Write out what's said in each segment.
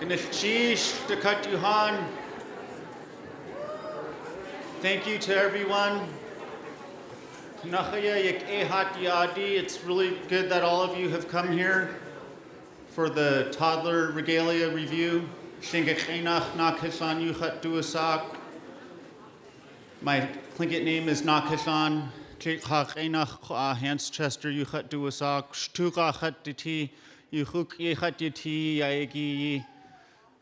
Thank you to everyone. It's really good that all of you have come here for the Toddler Regalia review. My Tlingit name is Nakashan. Hans Chester Yuchat Duasak, Shtuga Hatiti, Yuhuk Yehatiti,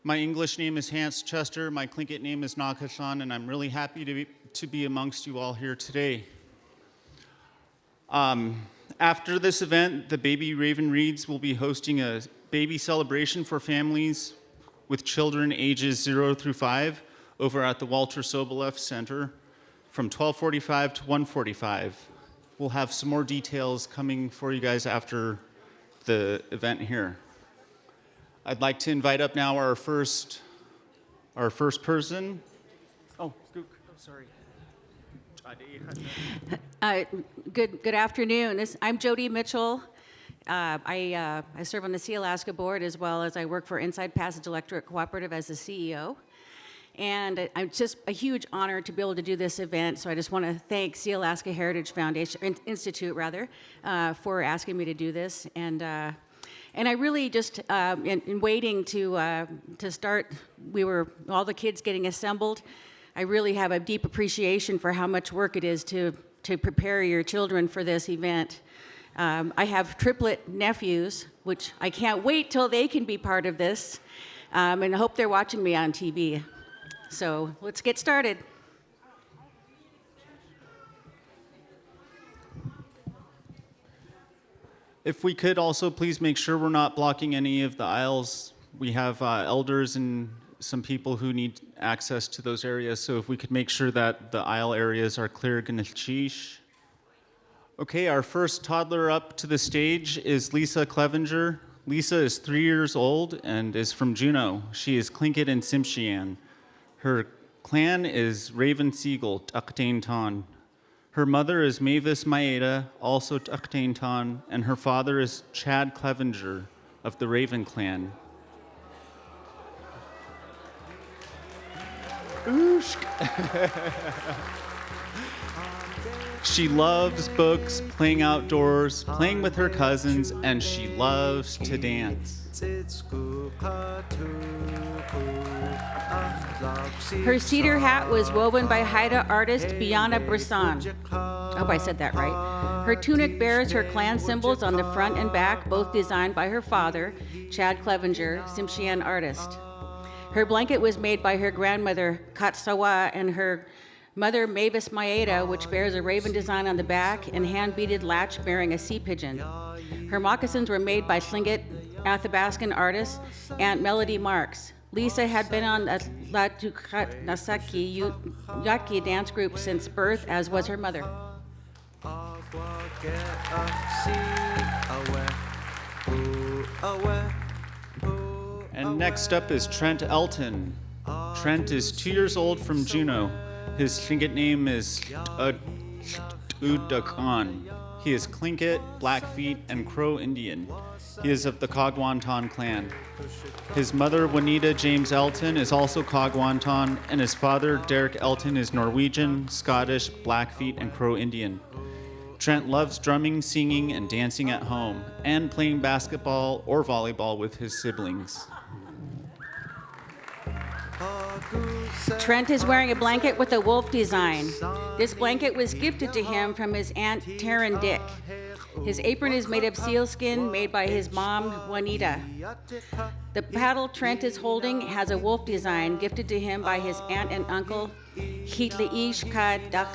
my English name is Hans Chester, my Tlingit name is Nakashan, and I'm really happy to be amongst you all here today. After this event, the Baby Raven Reads will be hosting a baby celebration for families with children ages 0 through 5 over at the Walter Soboleff Center from 12:45 to 1:45. We'll have some more details coming for you guys after the event here. I'd like to invite up now our first person. Oh, Skook, sorry. Good afternoon. I'm Jody Mitchell. I serve on the Sealaska board as well as I work for Inside Passage Electric Cooperative as the CEO. And it's just a huge honor to be able to do this event. So I just want to thank Sealaska Heritage Foundation Institute for asking me to do this. And I really just in waiting to start, all the kids getting assembled. I really have a deep appreciation for how much work it is to prepare your children for this event. I have triplet nephews, which I can't wait till they can be part of this, and I hope they're watching me on TV. So let's get started. If we could also please make sure we're not blocking any of the aisles. We have elders and some people who need access to those areas, so if we could make sure that the aisle areas are clear. Okay, our first toddler up to the stage is Lisa Clevenger. Lisa is 3 years old and is from Juneau. She is Tlingit and Tsimshian. Her clan is Raven Seagull, Taktain Ton. Her mother is Mavis Maeda, also Taktain Ton, and her father is Chad Clevenger of the Raven clan. She loves books, playing outdoors, playing with her cousins, and she loves to dance. Her cedar hat was woven by Haida artist Bianna Brisson. I hope I said that right. Her tunic bears her clan symbols on the front and back, both designed by her father, Chad Clevenger, Tsimshian artist. Her blanket was made by her grandmother, Katsawa, and her mother, Mavis Maeda, which bears a raven design on the back and hand-beaded latch bearing a sea pigeon. Her moccasins were made by Tlingit Athabaskan artist Aunt Melody Marks. Lisa had been on the Latukanasaki Yaki dance group since birth, as was her mother. And next up is Trent Elton. Trent is 2 years old from Juneau. His Tlingit name is Udakan. He is Tlingit, Blackfeet, and Crow Indian. He is of the Kagwantan clan. His mother, Juanita James Elton, is also Kagwantan, and his father, Derek Elton, is Norwegian, Scottish, Blackfeet, and Crow Indian. Trent loves drumming, singing, and dancing at home, and playing basketball or volleyball with his siblings. Trent is wearing a blanket with a wolf design. This blanket was gifted to him from his aunt Taryn Dick. His apron is made of sealskin made by his mom, Juanita. The paddle Trent is holding has a wolf design gifted to him by his aunt and uncle, Hilah, Kaja,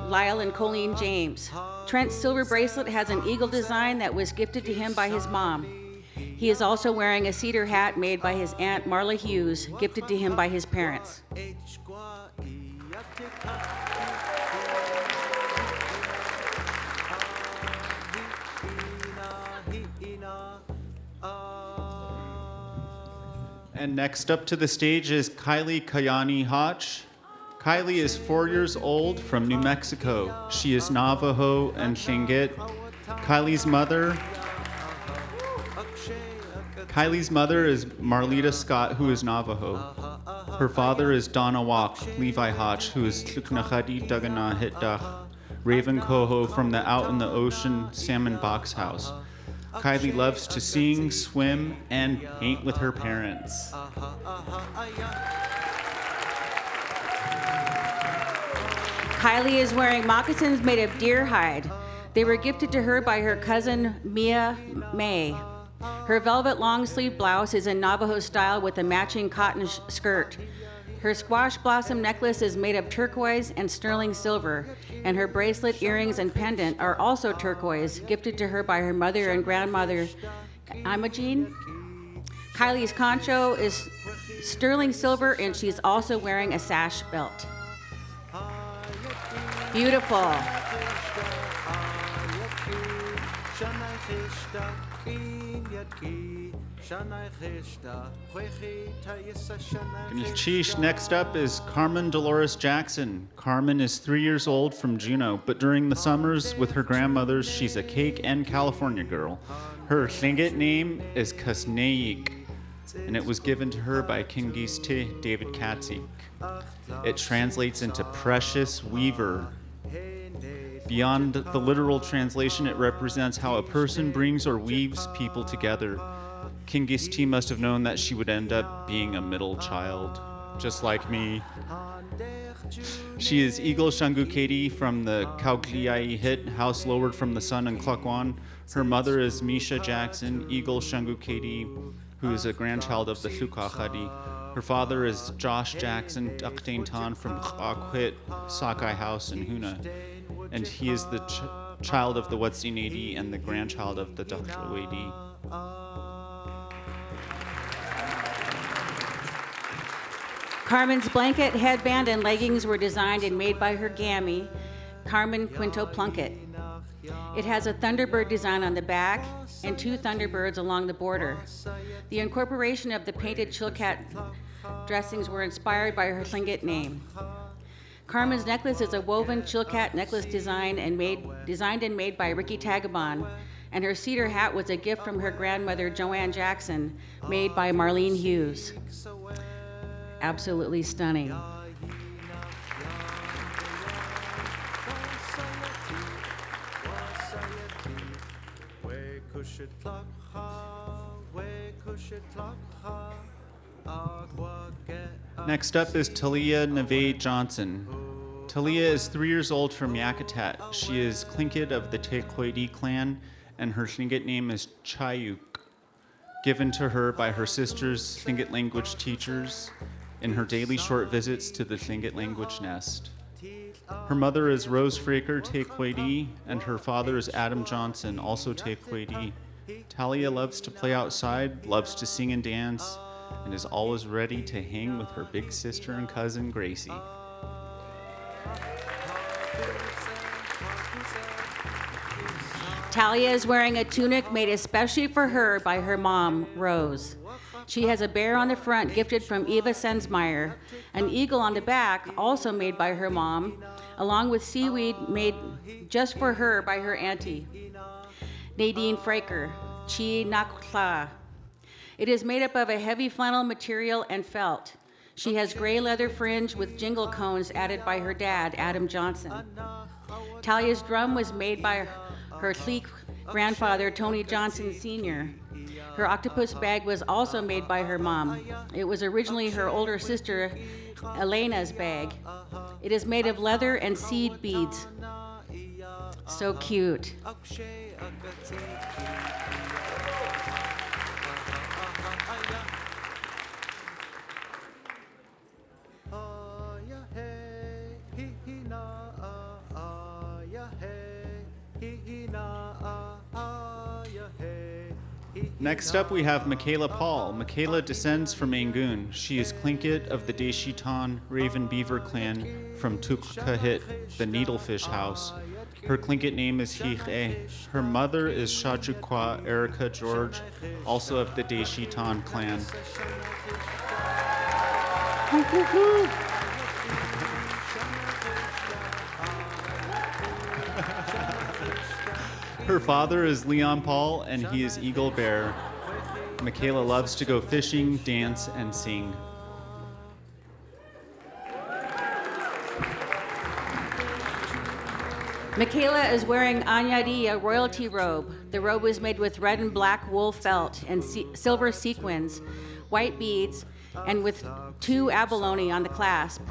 Lyle, and Colleen James. Trent's silver bracelet has an eagle design that was gifted to him by his mom. He is also wearing a cedar hat made by his aunt Marla Hughes, gifted to him by his parents. And next up to the stage is Kylie Kayani Hotch. Kylie is 4 years old from New Mexico. She is Navajo and Tlingit. Kylie's mother Kylie's mother is Marlita Scott, who is Navajo. Her father is Donna Walk, Levi Hotch, who is Tluknachadi Dagana Hitdach, Raven Coho from the Out in the Ocean Salmon Box House. Kylie loves to sing, swim, and paint with her parents. Kylie is wearing moccasins made of deer hide. They were gifted to her by her cousin Mia May. Her velvet long sleeve blouse is in Navajo style with a matching cotton skirt. Her squash blossom necklace is made of turquoise and sterling silver, and her bracelet, earrings, and pendant are also turquoise, gifted to her by her mother and grandmother Imogene. Kylie's concho is sterling silver, and she's also wearing a sash belt. Beautiful. Next up is Carmen Dolores Jackson. Carmen is 3 years old from Juneau, but during the summers with her grandmothers, she's a Cake and California girl. Her Tlingit name is Kasneik, and it was given to her by Kingiste David Katsik. It translates into precious weaver. Beyond the literal translation, it represents how a person brings or weaves people together. Kingiste must have known that she would end up being a middle child, just like me. She is Eagle Shanguketi from the Kaukliai hit, House Lowered from the Sun in Klukwan. Her mother is Misha Jackson, Eagle Shanguketi, who is a grandchild of the Tlukachadi. Her father is Josh Jackson, Daktain Tan from Akwit Sakai House in Huna. And he is the child of the Watsinedi and the grandchild of the Daklawedi. Carmen's blanket, headband, and leggings were designed and made by her gammy, Carmen Quinto Plunkett. It has a Thunderbird design on the back and 2 Thunderbirds along the border. The incorporation of the painted Chilkat dressings were inspired by her Tlingit name. Carmen's necklace is a woven Chilkat necklace designed and made by Ricky Tagabon, and her cedar hat was a gift from her grandmother Joanne Jackson, made by Marlene Hughes. Absolutely stunning. Next up is Thalia Neve Johnson. Thalia is 3 years old from Yakutat. She is Tlingit of the Tequedi clan, and her Tlingit name is Chayuk, given to her by her sister's Tlingit language teachers in her daily short visits to the Tlingit language nest. Her mother is Rose Fraker Tequedi, and her father is Adam Johnson, also Tequedi. Thalia loves to play outside, loves to sing and dance, and is always ready to hang with her big sister and cousin Gracie. Thalia is wearing a tunic made especially for her by her mom, Rose. She has a bear on the front gifted from Eva Sensmeyer, an eagle on the back also made by her mom, along with seaweed made just for her by her auntie, Nadine Fraker, Chi Nakla. It is made up of a heavy flannel material and felt. She has gray leather fringe with jingle cones added by her dad, Adam Johnson. Thalia's drum was made by her Tleek grandfather, Tony Johnson Sr. Her octopus bag was also made by her mom. It was originally her older sister, Elena's bag. It is made of leather and seed beads. So cute. Next up, we have Makayla Paul. Makayla descends from Angoon. She is Tlingit of the Deshitan Raven Beaver clan from Tukkahit, the Needlefish House. Her Tlingit name is Hilah. Her mother is Shachukwa Erica George, also of the Deshitan clan. Her father is Leon Paul, and he is Eagle Bear. Makayla loves to go fishing, dance, and sing. Makayla is wearing Anyadi, a royalty robe. The robe is made with red and black wool felt and silver sequins, white beads, and with 2 abalone on the clasp.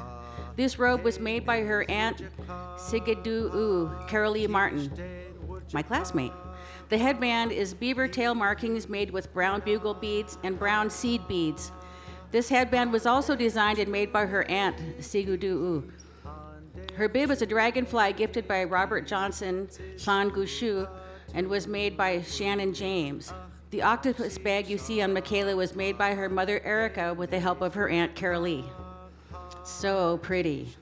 This robe was made by her aunt Sigidu'u, Carolee Martin, my classmate. The headband is beaver tail markings made with brown bugle beads and brown seed beads. This headband was also designed and made by her aunt Sigidu'u. Her bib is a dragonfly gifted by Robert Johnson San Gushu and was made by Shannon James. The octopus bag you see on Makayla was made by her mother Erica with the help of her aunt Carolee. So pretty.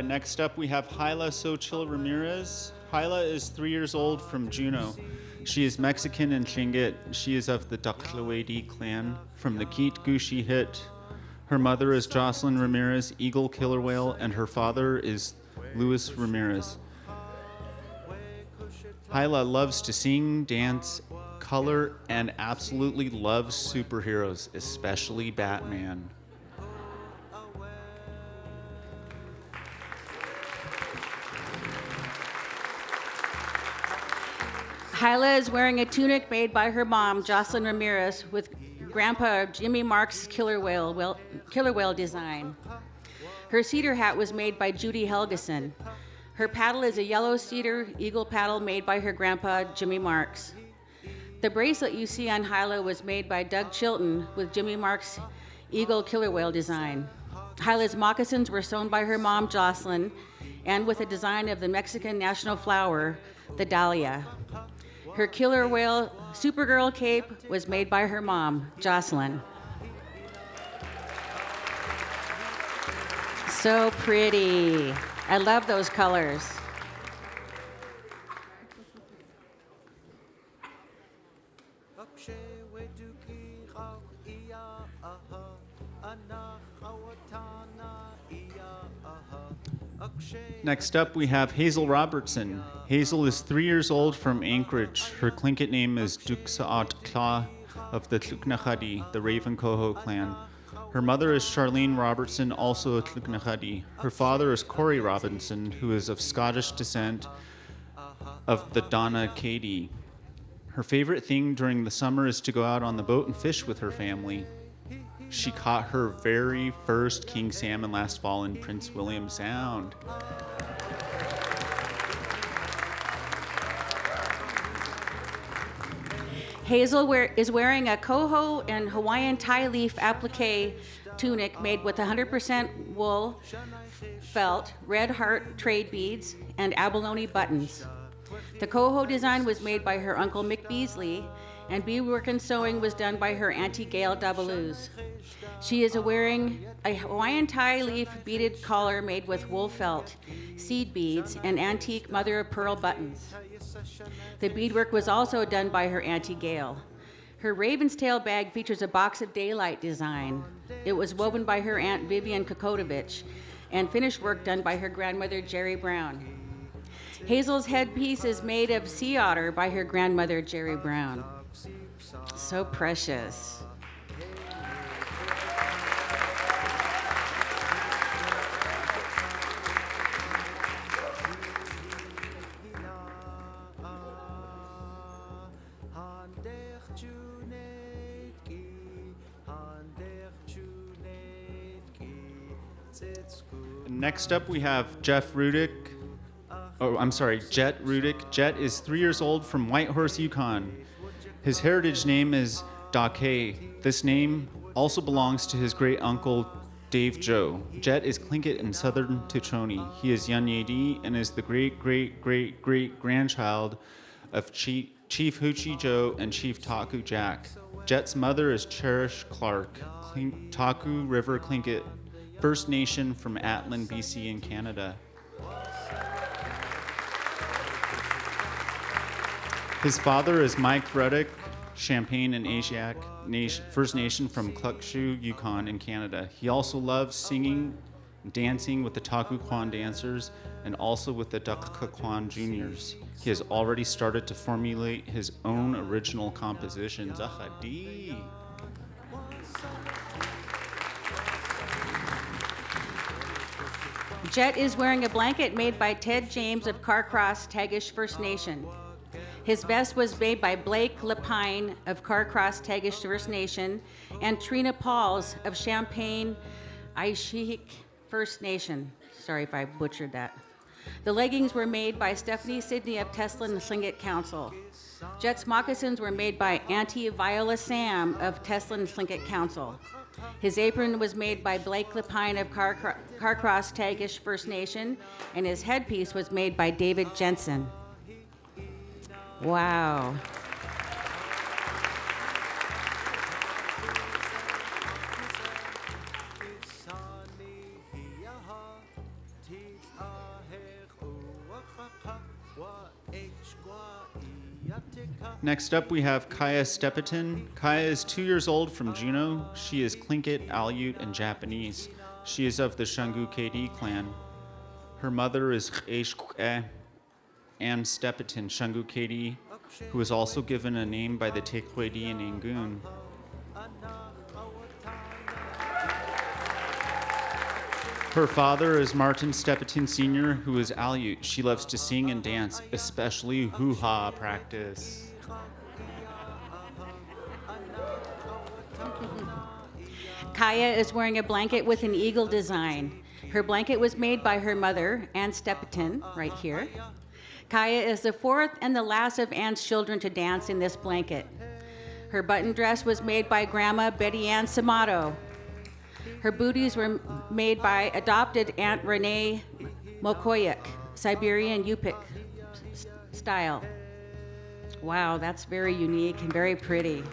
Next up, we have Hilah Xochitl Ramirez. Hilah is 3 years old from Juneau. She is Mexican and Tlingit. She is of the Daklawedi clan from the Keet Gushi Hit. Her mother is Jocelyn Ramirez, eagle killer whale, and her father is Luis Ramirez. Hilah loves to sing, dance, color, and absolutely loves superheroes, especially Batman. Hilah is wearing a tunic made by her mom, Jocelyn Ramirez, with Grandpa Jimmy Mark's killer whale design. Her cedar hat was made by Judy Helgeson. Her paddle is a yellow cedar eagle paddle made by her grandpa, Jimmy Marks. The bracelet you see on Hilah was made by Doug Chilton with Jimmy Marks' eagle killer whale design. Hilah's moccasins were sewn by her mom, Jocelyn, and with a design of the Mexican national flower, the Thalia. Her killer whale Supergirl cape was made by her mom, Jocelyn. So pretty. I love those colors. Next up, we have Hazel Robertson. Hazel is 3 years old from Anchorage. Her Tlingit name is Duksaat Kla of the Tluknachadi, the Raven Coho clan. Her mother is Charlene Robertson, also a Tluknachadi. Her father is Corey Robinson, who is of Scottish descent of the Donna Cady. Her favorite thing during the summer is to go out on the boat and fish with her family. She caught her very first king salmon last fall in Prince William Sound. Hazel is wearing a coho and Hawaiian tie leaf applique tunic made with 100% wool, felt, red heart trade beads, and abalone buttons. The coho design was made by her uncle Mick Beasley, and beadwork and sewing was done by her auntie Gail Dabaluz. She is wearing a Hawaiian tie leaf beaded collar made with wool felt, seed beads, and antique mother of pearl buttons. The beadwork was also done by her auntie Gail. Her raven's tail bag features a box of daylight design. It was woven by her aunt Vivian Kokotovich and finished work done by her grandmother Jerry Brown. Hazel's headpiece is made of sea otter by her grandmother Jerry Brown. So precious. Next up, we have Jet Rudick. Jet is 3 years old from Whitehorse, Yukon. His heritage name is Dake. This name also belongs to his great uncle, Dave Joe. Jet is Tlingit and Southern Tutchone. He is Yunyadi and is the great-great-great-great grandchild of Chief Hoochie Joe and Chief Taku Jack. Jet's mother is Cherish Clark, Taku River Tlingit First Nation from Atlin, BC in Canada. His father is Mike Ruddick, Champagne and Asiatic First Nation from Klukshu, Yukon in Canada. He also loves singing, dancing with the Taku Kwan dancers, and also with the Dukkakwan Juniors. He has already started to formulate his own original compositions. Ahadi. Jet is wearing a blanket made by Ted James of Carcross Tagish First Nation. His vest was made by Blake Lapine of Carcross Tagish First Nation and Trina Pauls of Champagne Aishihik First Nation. Sorry if I butchered that. The leggings were made by Stephanie Sidney of Teslin Tlingit Council. Jet's moccasins were made by Auntie Viola Sam of Teslin Tlingit Council. His apron was made by Blake Lapine of Carcross Tagish First Nation, and his headpiece was made by David Jensen. Wow. Next up, we have Kaeya Stepetin. Kaeya is 2 years old from Juneau. She is Tlingit, Aleut, and Japanese. She is of the Shungu KD clan. Her mother is Anne Stepetin, Shungu KD, who was also given a name by the Tekwedi in Yangon. Her father is Martin Stepetin Sr., who is Aleut. She loves to sing and dance, especially hoo-ha practice. Kaeya is wearing a blanket with an eagle design. Her blanket was made by her mother, Anne Stepetin, right here. Kaeya is the fourth and the last of Anne's children to dance in this blanket. Her button dress was made by Grandma Betty Ann Samato. Her booties were made by adopted Aunt Renee Mokoyak, Siberian Yupik style. Wow, that's very unique and very pretty.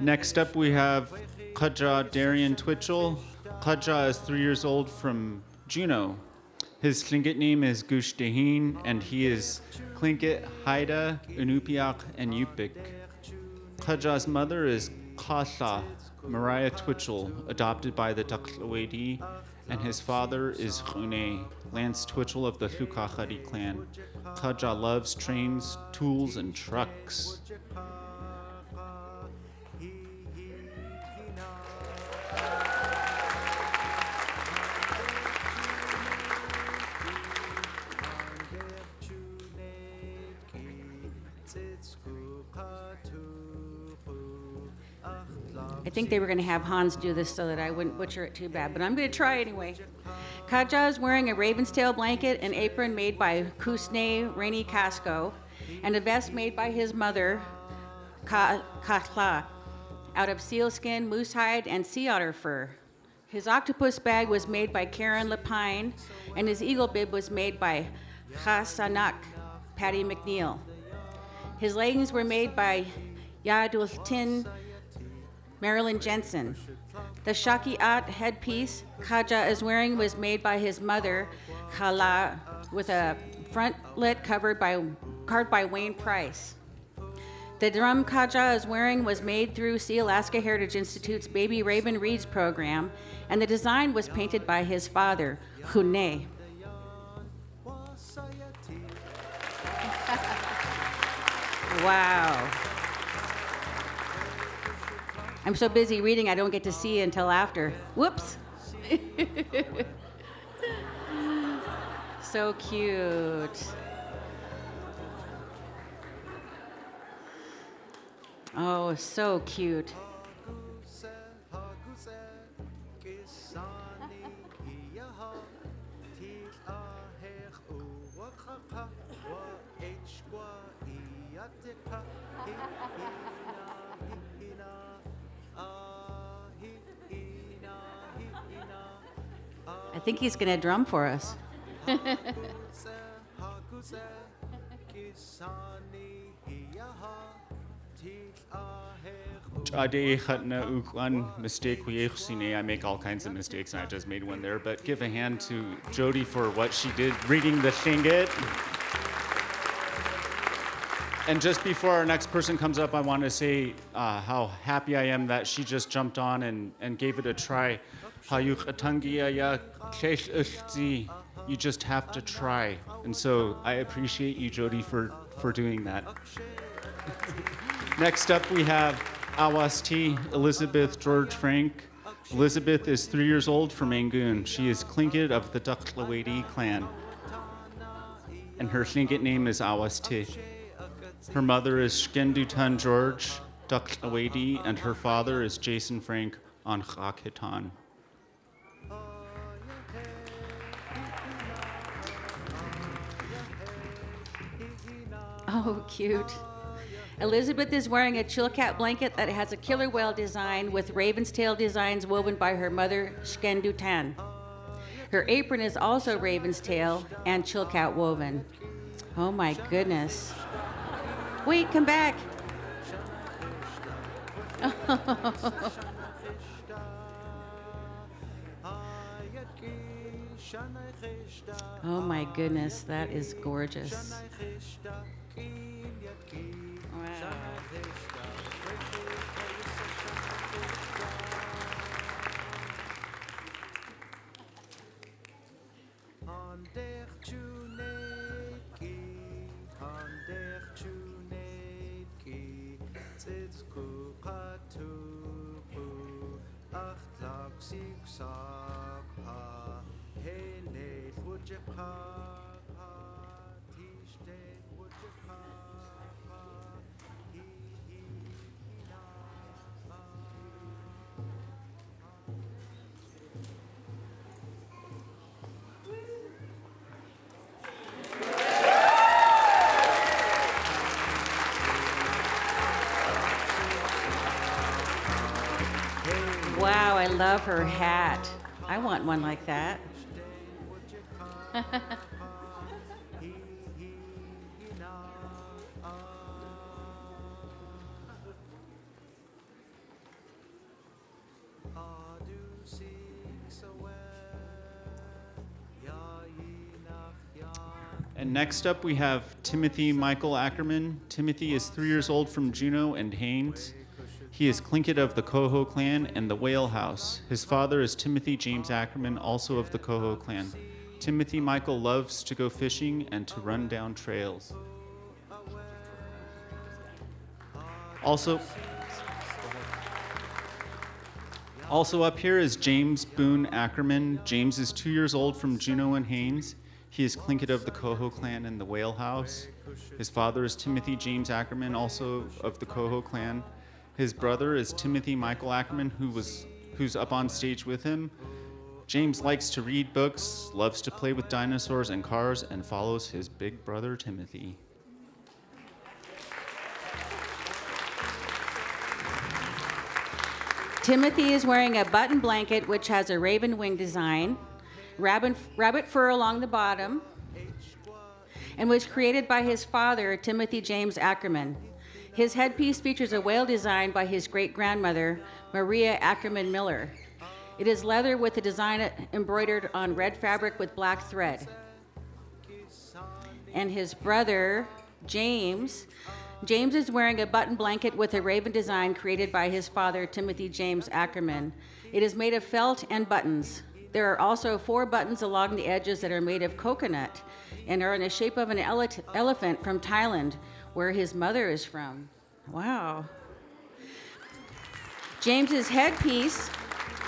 Next up, we have Kaja Darian Twitchell. Kaja is 3 years old from Juneau. His Tlingit name is Gush Dehin, and he is Tlingit, Haida, Inupiaq, and Yupik. Kaja's mother is Kaja Mariah Twitchell, adopted by the Duklawedi, and his father is Juneau, Lance Twitchell of the Tlukahari clan. Kaja loves trains, tools, and trucks. I think they were going to have Hans do this so that I wouldn't butcher it too bad, but I'm going to try anyway. Kaja is wearing a raven's tail blanket, an apron made by Kusne Rainy Casco, and a vest made by his mother, Kahla, out of sealskin, moose hide, and sea otter fur. His octopus bag was made by Karen Lapine, and his eagle bib was made by Chasanak, Patty McNeil. His leggings were made by Yadultin Marilyn Jensen. The Shakiat headpiece Kaja is wearing was made by his mother, Hilah, with a frontlet carved by Wayne Price. The drum Kaja is wearing was made through Sealaska Heritage Institute's Baby Raven Reads program, and the design was painted by his father, Juneau. Wow. I'm so busy reading, I don't get to see until after. Whoops. So cute. Oh, so cute. I think he's going to drum for us. I make all kinds of mistakes, and I just made one there. But give a hand to Jody for what she did reading the Tlingit. And just before our next person comes up, I want to say how happy I am that she just jumped on and gave it a try. You just have to try. And so I appreciate you, Jody, for doing that. Next up, we have Awasti Elizabeth George Frank. Elizabeth is 3 years old from Mangoon. She is Tlingit of the Ducklawady clan. And her Tlingit name is Awasti. Her mother is Shkendutan George Ducklawady, and her father is Jason Frank on Chakitan. Oh, cute. Elizabeth is wearing a chilkat blanket that has a killer whale design with raven's tail designs woven by her mother, Shkendutan. Her apron is also raven's tail and chilkat woven. Oh my goodness. Wait, come back. Oh my goodness, that is gorgeous. Wow. Wow, I love her hat. I want one like that. And next up, we have Timothy Michael Ackerman. Timothy is 3 years old from Juneau and Haines. He is Tlingit of the Coho clan and the Whale House. His father is Timothy James Ackerman, also of the Coho clan. Timothy Michael loves to go fishing and to run down trails. Also up here is James Boone Ackerman. James is 2 years old from Juneau and Haines. He is Tlingit of the Coho clan and the Whale House. His father is Timothy James Ackerman, also of the Coho clan. His brother is Timothy Michael Ackerman, who's up on stage with him. James likes to read books, loves to play with dinosaurs and cars, and follows his big brother Timothy. Timothy is wearing a button blanket which has a raven wing design, rabbit fur along the bottom, and was created by his father, Timothy James Ackerman. His headpiece features a whale design by his great-grandmother, Maria Ackerman Miller. It is leather with the design embroidered on red fabric with black thread. And his brother, James is wearing a button blanket with a raven design created by his father, Timothy James Ackerman. It is made of felt and buttons. There are also 4 buttons along the edges that are made of coconut and are in the shape of an elephant from Thailand, where his mother is from. Wow. James's headpiece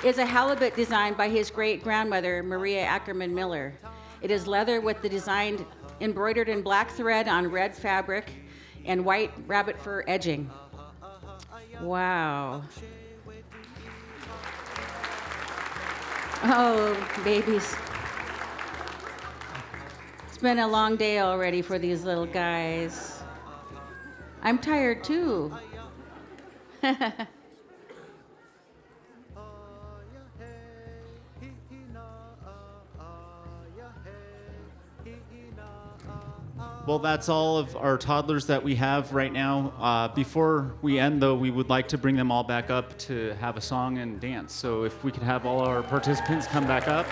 is a halibut designed by his great-grandmother, Maria Ackerman Miller. It is leather with the design embroidered in black thread on red fabric and white rabbit fur edging. Wow. Oh, babies. It's been a long day already for these little guys. I'm tired too. Well, that's all of our toddlers that we have right now. Before we end, though, we would like to bring them all back up to have a song and dance. So if we could have all our participants come back up.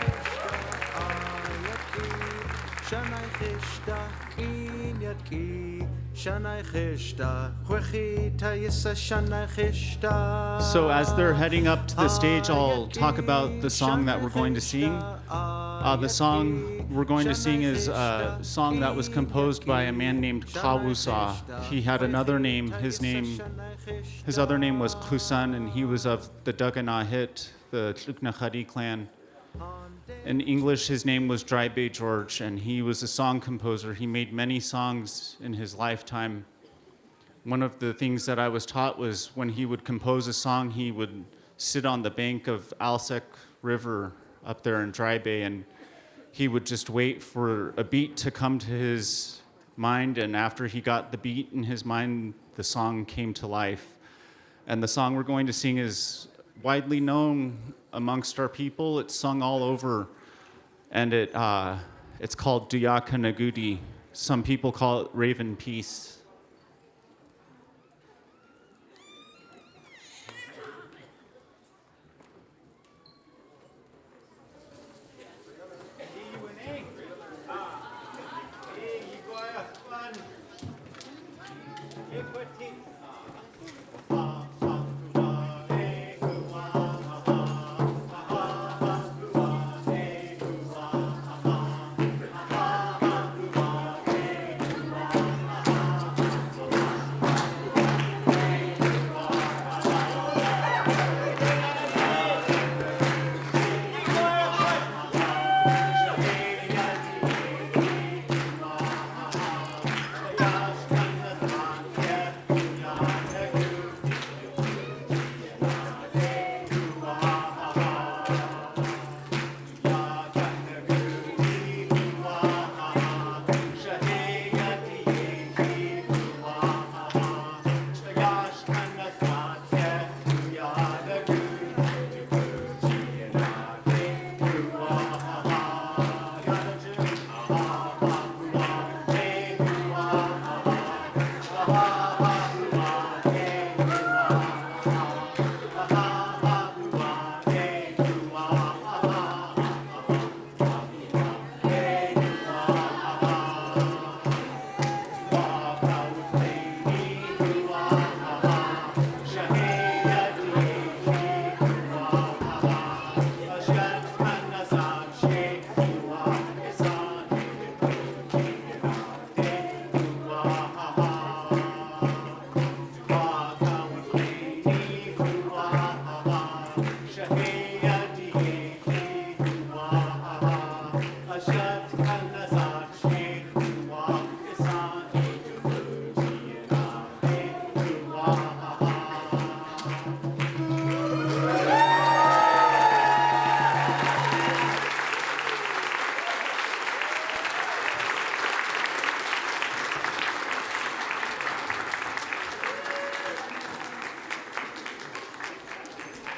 So as they're heading up to the stage, I'll talk about the song that we're going to sing. The song we're going to sing is a song that was composed by a man named Kawusa. He had another name. His other name was Klusan, and he was of the Daganahit, the Tlingit clan. In English, his name was Dry Bay George, and he was a song composer. He made many songs in his lifetime. One of the things that I was taught was when he would compose a song, he would sit on the bank of Alsek River up there in Dry Bay, and he would just wait for a beat to come to his mind, and after he got the beat in his mind, the song came to life. And the song we're going to sing is widely known amongst our people. It's sung all over, and it's called Duyaka Nagudi. Some people call it Raven Peace.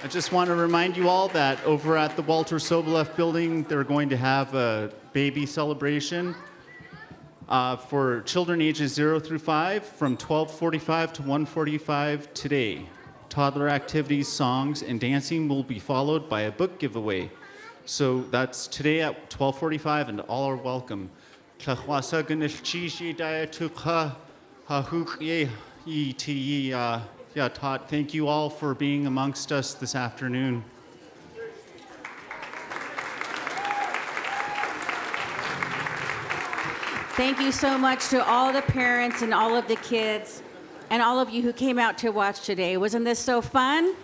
I just want to remind you all that over at the Walter Soboleff building, they're going to have a baby celebration for children ages 0 through 5 from 12:45 to 1:45 today. Toddler activities, songs, and dancing will be followed by a book giveaway. So that's today at 12:45, and all are welcome. Yeah, Todd, thank you all for being amongst us this afternoon. Thank you so much to all the parents and all of the kids and all of you who came out to watch today. Wasn't this so fun?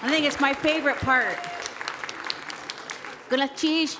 I think it's my favorite part. Good luck, cheese.